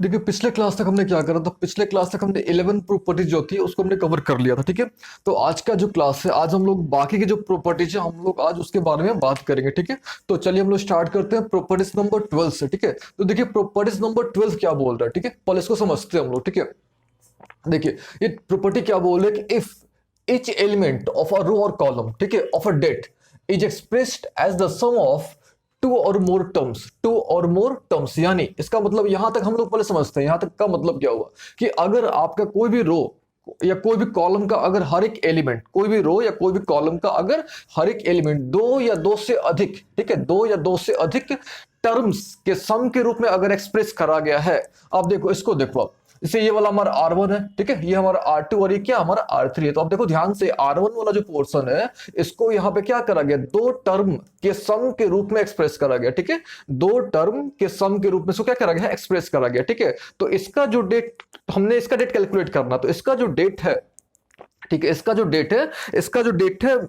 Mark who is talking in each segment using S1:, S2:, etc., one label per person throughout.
S1: देखिए पिछले क्लास तक हमने क्या करा था, पिछले क्लास तक हमने 11 प्रॉपर्टीज जो थी उसको हमने कवर कर लिया था। ठीक है, तो आज का जो क्लास है, आज हम लोग बाकी की जो प्रॉपर्टीज है हम लोग आज उसके बारे में बात करेंगे। ठीक है, तो चलिए हम लोग स्टार्ट करते हैं प्रॉपर्टीज नंबर 12 से। ठीक है, तो देखिए प्रॉपर्टीज नंबर 12 क्या बोल रहा है। ठीक है, पहले इसको समझते हैं हम लोग। ठीक है, देखिए ये प्रॉपर्टी क्या बोल रहा है कि if each element of a row or column, ठीक है, of a date is expressed as the sum of two or more terms, यानी इसका मतलब यहां तक हम लोग पहले समझते हैं। यहां तक का मतलब क्या हुआ कि अगर आपका कोई भी रो या कोई भी कॉलम का अगर हर एक एलिमेंट, कोई भी रो या कोई भी कॉलम का अगर हर एक एलिमेंट दो या दो से अधिक, ठीक है, दो या दो से अधिक टर्म्स के सम के रूप में अगर एक्सप्रेस करा गया है। अब देखो इसको, देखो आप, जैसे ये वाला हमारा R1 है, ठीक है, ये हमारा R2 और ये क्या हमारा R3 है। तो आप देखो ध्यान से, R1 वाला जो पोर्शन है इसको यहाँ पे क्या करा गया, दो टर्म के सम के रूप में एक्सप्रेस करा गया। ठीक है, दो टर्म के सम के रूप में इसको क्या करा गया, एक्सप्रेस करा गया। ठीक है, तो इसका जो डेट, हमने इसका डेट कैलकुलेट करना, तो इसका जो डेट है, ठीक है, इसका जो डेट है, इसका जो डेट है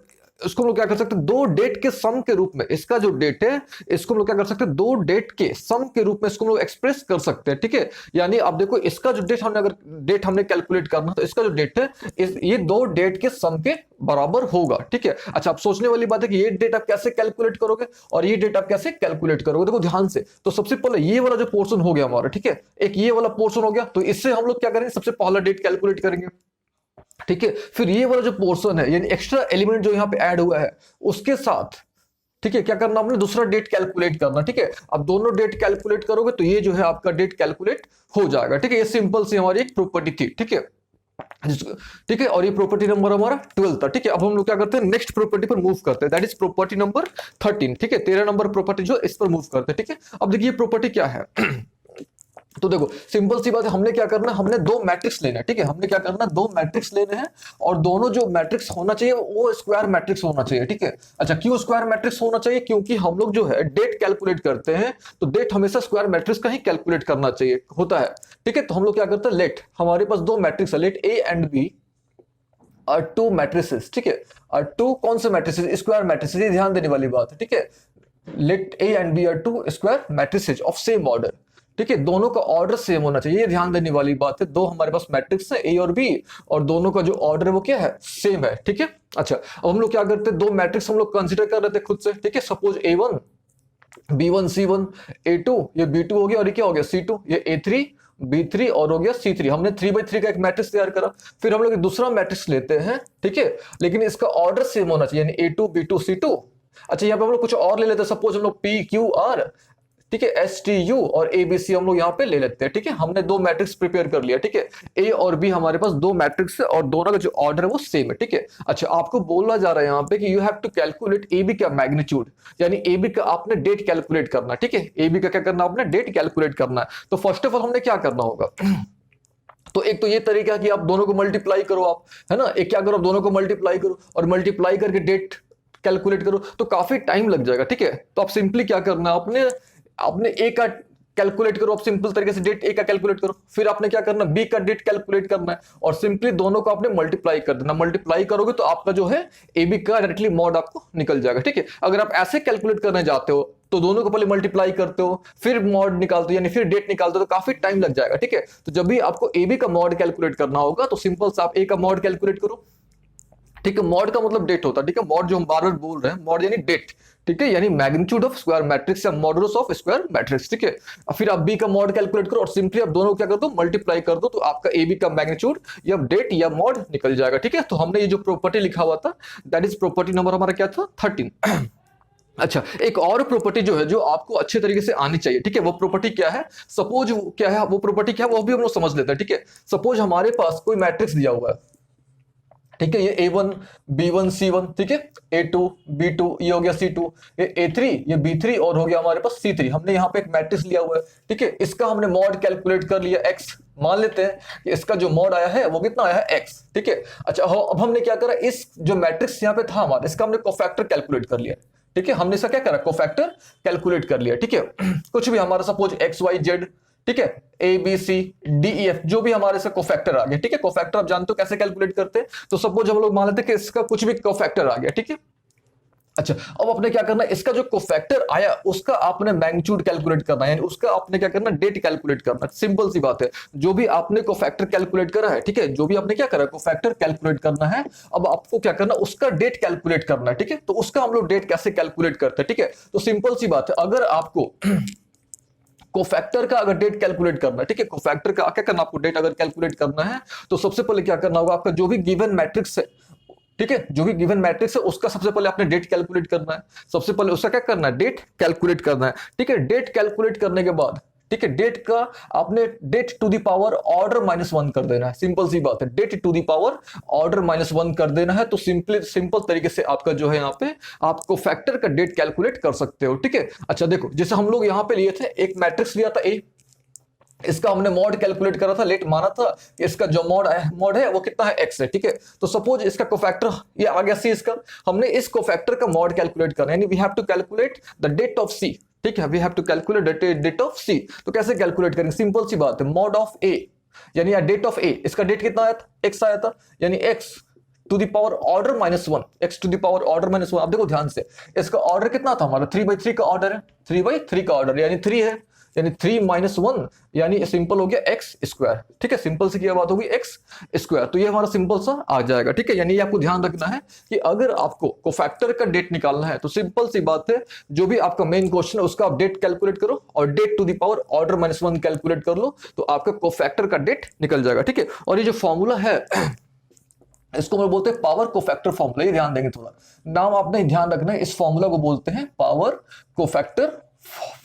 S1: उसको हम लोग क्या कर सकते हैं, दो डेट के सम के रूप में, इसका जो डेट है इसको हम लोग क्या कर सकते हैं, दो डेट के सम के रूप में इसको हम लोग एक्सप्रेस कर सकते हैं। ठीक है, यानी आप देखो इसका जो डेट हमने, अगर डेट हमने कैलकुलेट करना तो इसका जो डेट है ये दो डेट के सम के बराबर होगा। ठीक है, अच्छा आप सोचने वाली बात है कि ये डेट आप कैसे कैलकुलेट करोगे और ये डेट आप कैसे कैलकुलेट करोगे। देखो ध्यान से, तो सबसे पहले ये वाला जो पोर्शन हो गया हमारा, ठीक है, एक ये वाला पोर्शन हो गया, तो इससे हम लोग क्या करेंगे, सबसे पहला डेट कैलकुलेट करेंगे। ठीक है, फिर ये वाला जो पोर्शन है यानी एक्स्ट्रा एलिमेंट जो यहाँ पे ऐड हुआ है उसके साथ, ठीक है, क्या करना आपने, दूसरा डेट कैलकुलेट करना। ठीक है, अब दोनों डेट कैलकुलेट करोगे तो ये जो है आपका डेट कैलकुलेट हो जाएगा। ठीक है, ये सिंपल सी हमारी एक प्रॉपर्टी थी। ठीक है, ठीक है, और ये प्रॉपर्टी नंबर हमारा 12 था। ठीक है, अब हम लोग क्या करते हैं, नेक्स्ट प्रॉपर्टी पर मूव करते हैं, दैट इज प्रॉपर्टी नंबर 13। ठीक है, 13 नंबर प्रॉपर्टी जो इस पर मूव करते हैं। ठीक है, अब देखिए प्रॉपर्टी क्या है। तो देखो सिंपल सी बात है, हमने क्या करना है, हमने दो मैट्रिक्स लेना है। ठीक है, हमने क्या करना है, दो मैट्रिक्स लेने हैं और दोनों जो मैट्रिक्स होना चाहिए वो स्क्वायर मैट्रिक्स होना चाहिए। ठीक है, अच्छा क्यों स्क्वायर मैट्रिक्स होना चाहिए, क्योंकि हम लोग जो है डेट कैलकुलेट करते हैं तो डेट हमेशा स्क्वायर मैट्रिक्स का ही कैलकुलेट करना चाहिए होता है। ठीक है, तो हम लोग क्या करते हैं, लेट हमारे पास दो मैट्रिक्स है, let A and B are two matrices. ठीक है, आर टू कौन से मैट्रिसेस, स्क्वायर मैट्रिसेस, ये ध्यान देने वाली बात है। ठीक है, let A and B are two square matrices of same order. ठीक है, दोनों का ऑर्डर सेम होना चाहिए, ये ध्यान देने वाली बात है। दो हमारे पास मैट्रिक्स है ए और बी और दोनों का जो ऑर्डर है वो क्या है, सेम है। ठीक है, अच्छा अब हम लोग क्या करते हैं, दो मैट्रिक्स हम लोग कंसीडर कर रहे थे खुद से। ठीक है, suppose A1 B1 C1, A2 ये B2 हो गया और ये क्या हो गया C2, ये A3 B3 और हो गया C3। हमने 3x3 का एक मैट्रिक्स तैयार करा। फिर हम लोग दूसरा मैट्रिक्स लेते हैं, ठीक है, लेकिन इसका ऑर्डर सेम होना चाहिए, यानी A2 B2 C2। अच्छा यहाँ पे हम लोग कुछ और ले लेते हैं, सपोज हम लोग PQR, ठीक है, STU और ABC हम लोग यहाँ पे ले लेते हैं। ठीक है, हमने दो मैट्रिक्स प्रिपेयर कर लिया। ठीक है, ए और बी हमारे पास दो मैट्रिक्स है और दोनों का जो ऑर्डर है वो सेम है। ठीक है, अच्छा आपको बोला जा रहा है यहाँ पे कि you have to calculate AB का मैग्नीट्यूड, यानी AB का आपने डेट कैलकुलेट करना। ठीक है, AB का क्या करना, आपने डेट कैलकुलेट करना है। तो फर्स्ट ऑफ ऑल हमने क्या करना होगा, तो एक तो ये तरीका कि आप दोनों को मल्टीप्लाई करो, आप है ना, एक क्या करो, दोनों को मल्टीप्लाई करो और मल्टीप्लाई करके डेट कैलकुलेट करो, तो काफी टाइम लग जाएगा। ठीक है, तो आप सिंपली क्या करना, आपने आपने ए का कैलकुलेट करो, आप सिंपल तरीके से डेट ए का कैलकुलेट करो, फिर आपने क्या करना, बी का डेट कैलकुलेट करना है और सिंपली दोनों को आपने मल्टीप्लाई कर देना। मल्टीप्लाई करोगे तो आपका जो है ए बी का डायरेक्टली मॉड आपको निकल जाएगा। ठीक है, अगर आप ऐसे कैलकुलेट करने जाते हो तो दोनों को पहले मल्टीप्लाई करते हो फिर मॉड निकालते हो, यानी फिर डेट निकालते हो, तो काफी टाइम लग जाएगा। ठीक है, तो जब भी आपको ए बी का मॉड कैलकुलेट करना होगा तो सिंपल से आप ए का मॉड कैलकुलेट करो। ठीक है, मॉड का मतलब डेट होता है। ठीक है, मॉड जो हम बार बार बोल रहे हैं, मॉड यानी डेट। ठीक है, यानी मैग्नीट्यूड ऑफ स्क्वायर मैट्रिक्स या मॉडुलस ऑफ स्क्वायर मैट्रिक्स। ठीक है, फिर आप बी का मॉड कैलकुलेट करो और सिंपली आप दोनों क्या कर दो, मल्टीप्लाई कर दो, तो आपका ए बी का मैग्नीट्यूड या डेट या मॉड निकल जाएगा। ठीक है, तो हमने ये जो प्रॉपर्टी लिखा हुआ था दैट इज प्रॉपर्टी नंबर हमारा क्या था, 13। अच्छा एक और प्रॉपर्टी जो है जो आपको अच्छे तरीके से आनी चाहिए। ठीक है, वो प्रॉपर्टी क्या है, सपोज क्या है, वो प्रॉपर्टी क्या है वो भी हम लोग समझ लेते हैं। ठीक है, सपोज हमारे पास कोई मैट्रिक्स दिया हुआ है। ठीक है, ये A1 B1 C1, ठीक है, A2 B2 ये हो गया C2, ये A3 ये B3 और हो गया हमारे पास C3। हमने यहाँ पे एक मैट्रिक्स लिया हुआ है। ठीक है, इसका हमने मॉड कैलकुलेट कर लिया x, मान लेते हैं कि इसका जो मॉड आया है वो कितना आया है x। ठीक है, अच्छा अब हमने क्या करा, इस जो मैट्रिक्स यहाँ पे था हमारा, इसका हमने कोफैक्टर कैलकुलेट कर लिया। ठीक है, हमने इसका क्या करा, कोफैक्टर कैलकुलेट कर लिया। ठीक है, कुछ भी हमारा सपोज XYZ, ठीक है, ABCDEF जो भी हमारे से कोफैक्टर आ गया। ठीक है, कोफैक्टर आप जानते हो कैसे कैलकुलेट करते हैं, तो सपोज हम लोग मान लेते हैं कि इसका कुछ भी कोफैक्टर आ गया। ठीक है, अच्छा, अब आपने क्या करना है, इसका जो कोफैक्टर आया उसका आपने मैग्नीट्यूड कैलकुलेट करना है, यानी उसका आपने क्या करना है, डेट कैलकुलेट करना है। सिंपल सी बात है, जो भी आपने कोफैक्टर कैलकुलेट करा है, ठीक है, जो भी आपने क्या करा है, कोफैक्टर कैलकुलेट करना है, अब आपको क्या करना है, उसका डेट कैलकुलेट करना है, ठीक है। तो उसका हम लोग डेट कैसे कैलकुलेट करते हैं, ठीक है। तो सिंपल सी बात है, अगर आपको कोफैक्टर का अगर डेट कैलकुलेट करना है, ठीक है, कोफैक्टर का क्या करना, आपको डेट अगर कैलकुलेट करना है तो सबसे पहले क्या करना होगा, आपका जो भी गिवन मैट्रिक्स है, ठीक है, जो भी गिवन मैट्रिक्स है उसका सबसे पहले आपने डेट कैलकुलेट करना है। सबसे पहले उसका क्या करना है, डेट कैलकुलेट करना है, ठीक है। डेट कैलकुलेट करने के बाद, ठीक है, डेट का आपने det to the power order -1 कर देना है। सिंपल सी बात है, det to the power order -1 कर देना है। तो सिंपल तरीके से आपका जो है यहाँ पे आपको फैक्टर का डेट कैलकुलेट कर सकते हो, ठीक है। अच्छा देखो, जैसे हम लोग यहाँ पे लिए थे, एक मैट्रिक्स लिया था ए, इसका हमने मॉड कैलकुलेट करा था, लेट माना था कि इसका जो मॉड है वो कितना है, एक्स है, ठीक है। तो सपोज इसका कोफैक्टर ये आ गया सी, इसका हमने इस कोफैक्टर का मॉड कैलकुलेट करना है, यानी we have to calculate the det of C, ठीक है, we have to calculate the det of C. तो कैसे कैलकुलेट करेंगे, सिंपल सी बात है, मॉड ऑफ ए यानी डेट ऑफ ए, इसका डेट कितना आया था, एक्स आया था, यानी X to the power order -1, X to the power order -1। अब देखो ध्यान से, इसका ऑर्डर कितना था हमारा, 3/3 का ऑर्डर है, 3/3 का ऑर्डर यानी 3 है, यानी 3 - 1 यानी सिंपल हो गया एक्स स्क्वायर, ठीक है। सिंपल से क्या बात होगी, एक्स स्क्वायर। तो ये हमारा सिंपल सा आ जाएगा, ठीक है। यानी ये आपको ध्यान रखना है कि अगर आपको कोफैक्टर का डेट निकालना है तो सिंपल सी बात है, जो भी आपका मेन क्वेश्चन है उसका आप डेट कैलकुलेट करो और det to the power order -1 calculate कर लो, तो आपका कोफैक्टर का डेट निकल जाएगा, ठीक है। और ये जो फॉर्मूला है इसको मैं बोलते हैं पावर कोफैक्टर फॉर्मूला, ये ध्यान देंगे थोड़ा, नाम आपने ध्यान रखना है, इस फॉर्मूला को बोलते हैं पावर कोफैक्टर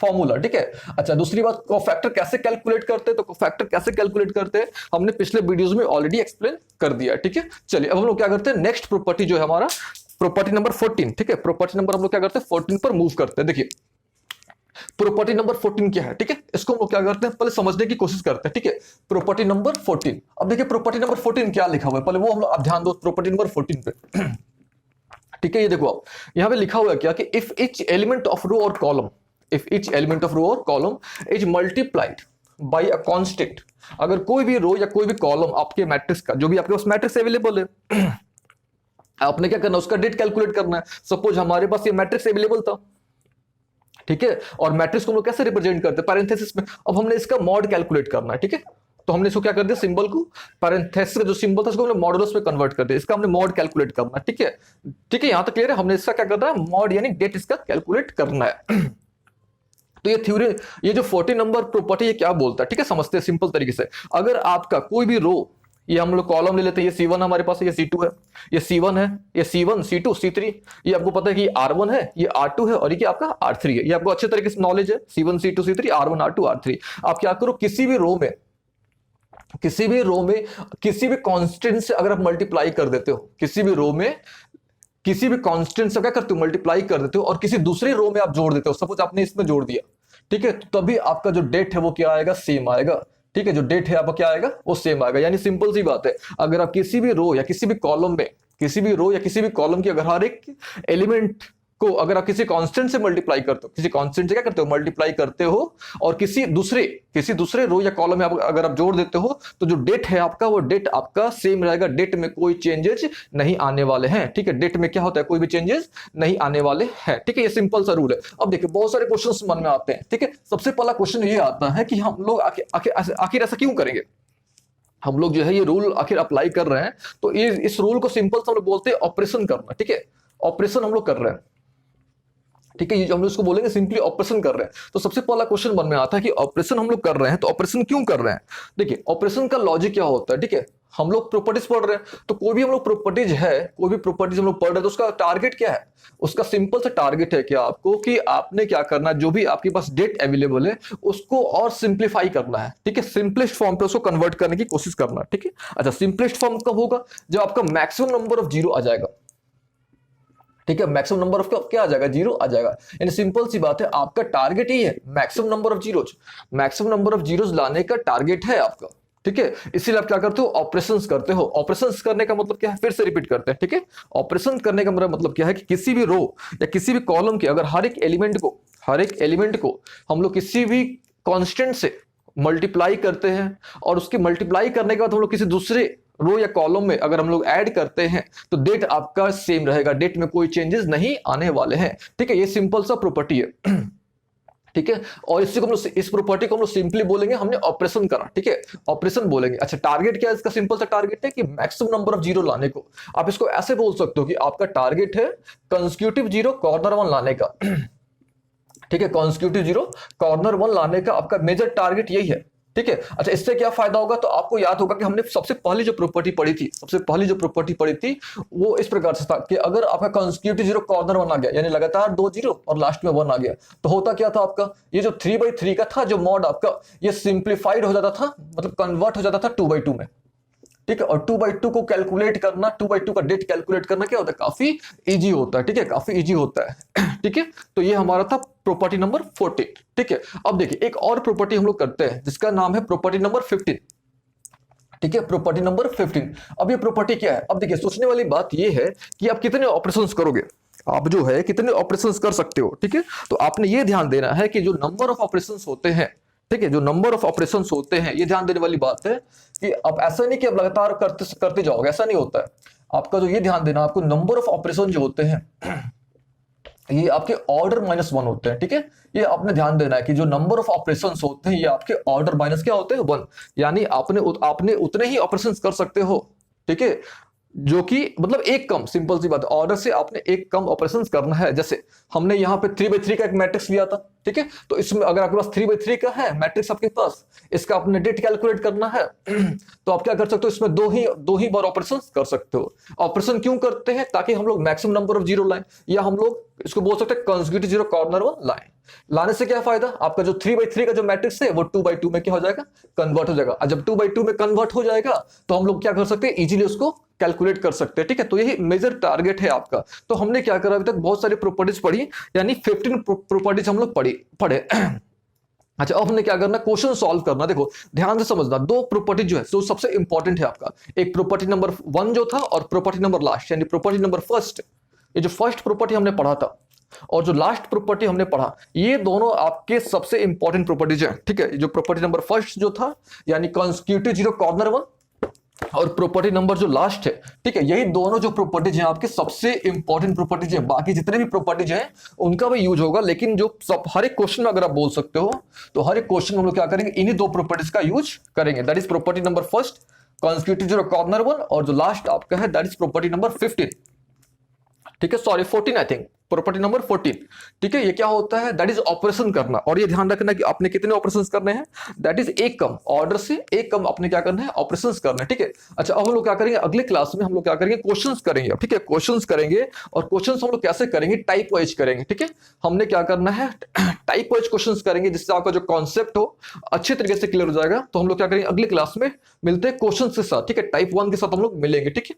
S1: फॉर्मूला, ठीक है। अच्छा दूसरी बात, कोफैक्टर कैसे कैलकुलेट करते हैं, तो कोफैक्टर कैसे कैलकुलेट करते हैं हमने पिछले वीडियोस में ऑलरेडी एक्सप्लेन कर दिया, ठीक है। चलिए अब हम लोग क्या करते हैं, नेक्स्ट प्रॉपर्टी जो है हमारा प्रॉपर्टी नंबर 14, ठीक है, प्रॉपर्टी नंबर हम लोग क्या करते हैं 14 पर मूव करते हैं। देखिए प्रॉपर्टी नंबर 14 क्या है, ठीक है, इसको हम लोग क्या करते हैं, पहले समझने की कोशिश करते हैं, ठीक है। प्रॉपर्टी नंबर 14, अब देखिए प्रॉपर्टी नंबर 14 क्या लिखा हुआ है, पहले वो हम लोग आप ध्यान दो प्रॉपर्टी नंबर 14 पे, ठीक है। ये देखो आप यहाँ पे लिखा हुआ है क्या कि if each element of row और column, if each element of row और column is multiplied by a constant, अगर कोई भी रो या कोई भी कॉलम आपके मैट्रिक्स का, जो भी आपके पास मैट्रिक्स अवेलेबल है, आपने क्या करना है, उसका डेट कैलकुलेट करना है। सपोज हमारे पास ये मैट्रिक्स अवेलेबल था, ठीक है, और मैट्रिक्स को हम लोग कैसे रिप्रेजेंट करते हैं, पैरेंथेसिस में। अब हमने इसका मॉड कैलकुलेट करना है, ठीक है। तो हमने इसको क्या कर दिया, सिंबल को पैरेंथेसिस का जो सिंबल था उसको हमने मॉडुलस में कन्वर्ट कर दिया, इसका हमने मॉड कैलकुलेट करना है, ठीक है। ठीक है, यहां तक क्लियर है, हमने इसका क्या करना है, मॉड यानी डेट इसका कैलकुलेट करना है। तो ये थ्योरी, ये जो 14 नंबर प्रॉपर्टी ये क्या बोलता है, ठीक है, समझते हैं सिंपल तरीके से। अगर आपका कोई भी रो, ये हम लोग कॉलम ले लेते हैं, ये C1 हमारे पास है, ये C2 है, ये C1 है, ये C1 C2 C3, ये आपको पता है कि R1 है, ये R2 है और ये आपका R3 है, ये आपको अच्छे तरीके से नॉलेज है, C1 C2 C3 R1 R2 R3। आप क्या करो, किसी भी रो में, किसी भी रो में किसी भी कांस्टेंट से अगर आप मल्टीप्लाई कर देते हो, किसी भी रो में किसी भी कांस्टेंट से क्या करते हो, मल्टीप्लाई कर देते हो और किसी दूसरे रो में आप जोड़ देते हो, सपोज आपने इसमें जोड़ दिया, ठीक है, तो तभी आपका जो डेट है वो क्या आएगा, सेम आएगा, ठीक है। जो डेट है आपका क्या आएगा, वो सेम आएगा। यानी सिंपल सी बात है, अगर आप किसी भी रो या किसी भी कॉलम में, किसी भी रो या किसी भी कॉलम की अगर हर एक एलिमेंट को अगर आप किसी कांस्टेंट से मल्टीप्लाई करते हो, किसी कांस्टेंट से क्या करते हो, मल्टीप्लाई करते हो, और किसी दूसरे रो या कॉलम में अगर आप जोड़ देते हो, तो जो डेट है आपका, वो डेट आपका सेम रहेगा, डेट में कोई चेंजेस नहीं आने वाले हैं, ठीक है। डेट में क्या होता है, कोई भी चेंजेस नहीं आने वाले हैं, ठीक है। ये सिंपल सा रूल है। अब देखिए बहुत सारे क्वेश्चन मन में आते हैं, ठीक है। सबसे पहला क्वेश्चन ये आता है कि हम लोग आखिर ऐसा क्यों करेंगे, हम लोग जो है ये रूल आखिर अप्लाई कर रहे हैं, तो इस रूल को सिंपल से हम लोग बोलते हैं ऑपरेशन करना, ठीक है। ऑपरेशन हम लोग कर रहे हैं, ठीक है, ये हम लोग इसको बोलेंगे सिंपली ऑपरेशन कर रहे हैं। तो सबसे पहला क्वेश्चन मन में आता है कि ऑपरेशन हम लोग कर रहे हैं, तो ऑपरेशन क्यों कर रहे हैं। देखिए ऑपरेशन का लॉजिक क्या होता है, ठीक है, हम लोग प्रॉपर्टीज पढ़ रहे हैं, तो कोई भी हम लोग प्रॉपर्टीज है, कोई भी प्रॉपर्टीज हम लोग पढ़ रहे हैं, तो उसका टारगेट क्या है, उसका सिंपल सा टारगेट है क्या आपको, कि आपने क्या करना है, जो भी आपके पास डेट अवेलेबल है उसको और सिंप्लीफाई करना है, ठीक है, सिंपलेस्ट फॉर्म पे उसको कन्वर्ट करने की कोशिश करना है, ठीक है। अच्छा सिंपलेस्ट फॉर्म कब होगा, जब आपका मैक्सिमम नंबर ऑफ जीरो आ जाएगा, ठीक है, मैक्सिमम नंबर ऑफ क्या आ जाएगा, जीरो आ जाएगा। यानी सिंपल सी बात है, आपका टारगेट ही है maximum number of zeros, maximum number of zeros लाने का टारगेट है आपका, ठीक है। इसीलिए आप क्या करते हो, ऑपरेशंस करते हो। ऑपरेशंस करने का मतलब क्या है, फिर से रिपीट करते हैं, ठीक है। ऑपरेशन करने का मतलब क्या है कि किसी भी रो या किसी भी कॉलम के अगर हर एक एलिमेंट को हम लोग किसी भी कांस्टेंट से मल्टीप्लाई करते हैं, और उसके मल्टीप्लाई करने के बाद हम लोग किसी दूसरे रो या कॉलम में अगर हम लोग ऐड करते हैं तो डेट आपका सेम रहेगा, डेट में कोई चेंजेस नहीं आने वाले हैं। ठीक है, ये सिंपल सा प्रॉपर्टी है। ठीक है, और इसी को हम लोग, इस प्रॉपर्टी को हम लोग सिंपली बोलेंगे हमने ऑपरेशन करा। ठीक है, ऑपरेशन बोलेंगे। अच्छा, टारगेट क्या है इसका? सिंपल सा टारगेट है कि मैक्सिमम नंबर ऑफ जीरो लाने को। आप इसको ऐसे बोल सकते हो कि आपका टारगेट है कंसेक्यूटिव जीरो कॉर्नर वन लाने का। ठीक है, कॉन्स्टिट्यूटिव जीरो कॉर्नर वन लाने का आपका मेजर टारगेट यही है। ठीक है, अच्छा इससे क्या फायदा होगा? तो आपको याद होगा कि हमने सबसे पहली जो प्रॉपर्टी पढ़ी थी, वो इस प्रकार से था कि अगर आपका कॉन्स्टिट्यूटिव जीरो कॉर्नर वन आ गया, यानी लगातार 2 जीरो और लास्ट में 1 आ गया, तो होता क्या था आपका? ये जो 3/3 का था जो मॉड आपका, ये सिंप्लीफाइड हो जाता था, मतलब कन्वर्ट हो जाता था 2/2 में। ठीक है, और 2/2 को कैलकुलेट करना, 2/2 का डेट कैलकुलेट करना क्या होता है? काफी इजी होता है। ठीक है, काफी इजी होता है। ठीक है, तो ये हमारा था प्रॉपर्टी नंबर 14। ठीक है, अब देखिए एक और प्रॉपर्टी हम लोग करते हैं जिसका नाम है प्रॉपर्टी नंबर 15। ठीक है, प्रॉपर्टी नंबर 15। अब ये प्रॉपर्टी क्या है? अब देखिए सोचने वाली बात ये है कि आप कितने ऑपरेशंस करोगे, आप जो है कितने ऑपरेशंस कर सकते हो। ठीक है, तो आपने ये ध्यान देना है कि जो नंबर ऑफ ऑपरेशंस होते हैं, ठीक है, जो नंबर ऑफ ऑपरेशंस होते हैं, ये ध्यान देने वाली बात है कि अब ऐसा नहीं कि आप लगातार करते करते जाओगे, ऐसा नहीं होता है। आपका जो ये ध्यान देना, आपको नंबर ऑफ ऑपरेशन जो होते हैं ये आपके ऑर्डर -1 होते हैं। ठीक है, ये आपने ध्यान देना है कि जो नंबर ऑफ ऑपरेशंस होते हैं ये आपके ऑर्डर माइनस क्या होते हैं? 1। यानी आपने उतने ही ऑपरेशंस कर सकते हो। ठीक है, जो कि मतलब एक कम, सिंपल सी बात, ऑर्डर से आपने एक कम ऑपरेशंस करना है। जैसे हमने यहाँ पे 3/3 का एक मैट्रिक्स लिया था। ठीक है, तो इसमें अगर आपके पास 3/3 का है मैट्रिक्स आपके पास, इसका आपने डेट कैलकुलेट करना है, तो आप क्या कर सकते हो? इसमें दो ही बार ऑपरेशन कर सकते हो। ऑपरेशन क्यों करते हैं? ताकि हम लोग मैक्सिमम नंबर ऑफ जीरो लाएं, या हम लोग इसको बोल सकते हैं कंसेक्यूटिव जीरो कॉर्नर वन लाएं। लाने से क्या फायदा? आपका जो 3/3 का जो मैट्रिक्स है वो 2/2 में क्या हो जाएगा? कन्वर्ट हो जाएगा। और जब 2/2 में कन्वर्ट हो जाएगा तो हम लोग क्या कर सकते हैं? इजीली उसको कैलकुलेट कर सकते हैं। ठीक है, तो यही मेजर टारगेट है आपका। तो हमने क्या करा? अभी तक बहुत सारी प्रॉपर्टीज पढ़ी, यानी 15 प्रॉपर्टीज हम लोग पढ़े। अच्छा, अब हमने क्या करना? क्वेश्चन सॉल्व करना। देखो ध्यान से समझना, दो प्रॉपर्टी जो है जो सबसे इंपॉर्टेंट है आपका, एक प्रॉपर्टी नंबर 1 जो था और प्रॉपर्टी नंबर लास्ट, यानी प्रॉपर्टी नंबर फर्स्ट। ये जो फर्स्ट प्रॉपर्टी हमने पढ़ा था और जो लास्ट प्रॉपर्टी हमने पढ़ा, ये दोनों आपके सबसे इंपॉर्टेंट प्रॉपर्टीज हैं। ठीक है, जो प्रॉपर्टी नंबर फर्स्ट जो था यानी कंसेक्यूटिव जीरो कॉर्नर वन, और प्रॉपर्टी नंबर जो लास्ट है, ठीक है, यही दोनों जो प्रॉपर्टीज हैं आपके सबसे इंपॉर्टेंट प्रॉपर्टीज हैं। बाकी जितने भी प्रॉपर्टीज हैं उनका भी यूज होगा, लेकिन जो सब हर एक क्वेश्चन में अगर आप बोल सकते हो तो हर एक क्वेश्चन में हम लोग क्या करेंगे? इन्हीं दो प्रॉपर्टीज का यूज करेंगे। That is property number first consecutive zero corner one, और जो लास्ट आपका है दैट इज प्रॉपर्टी नंबर 15। ठीक है, sorry 14 I think, property number 14। ठीक है, ये क्या होता है? दैट इज ऑपरेशन करना। और ये ध्यान रखना कि आपने कितने ऑपरेशंस करने हैं? दैट इज एक कम, ऑर्डर से एक कम आपने क्या करना है? ऑपरेशंस करना है। ठीक है, अच्छा अब हम लोग क्या करेंगे? अगले क्लास में हम लोग क्या करेंगे? क्वेश्चंस करेंगे। ठीक है, क्वेश्चंस करेंगे, और क्वेश्चंस हम लोग कैसे करेंगे? टाइप वाइज करेंगे। ठीक है, हमने क्या करना है? टाइप वाइज क्वेश्चंस करेंगे, जिससे आपका जो कॉन्सेप्ट हो अच्छे तरीके से क्लियर हो जाएगा। तो हम लोग क्या करेंगे? अगले क्लास में मिलते हैं क्वेश्चन के साथ। ठीक है, टाइप 1 के साथ हम लोग मिलेंगे। ठीक है।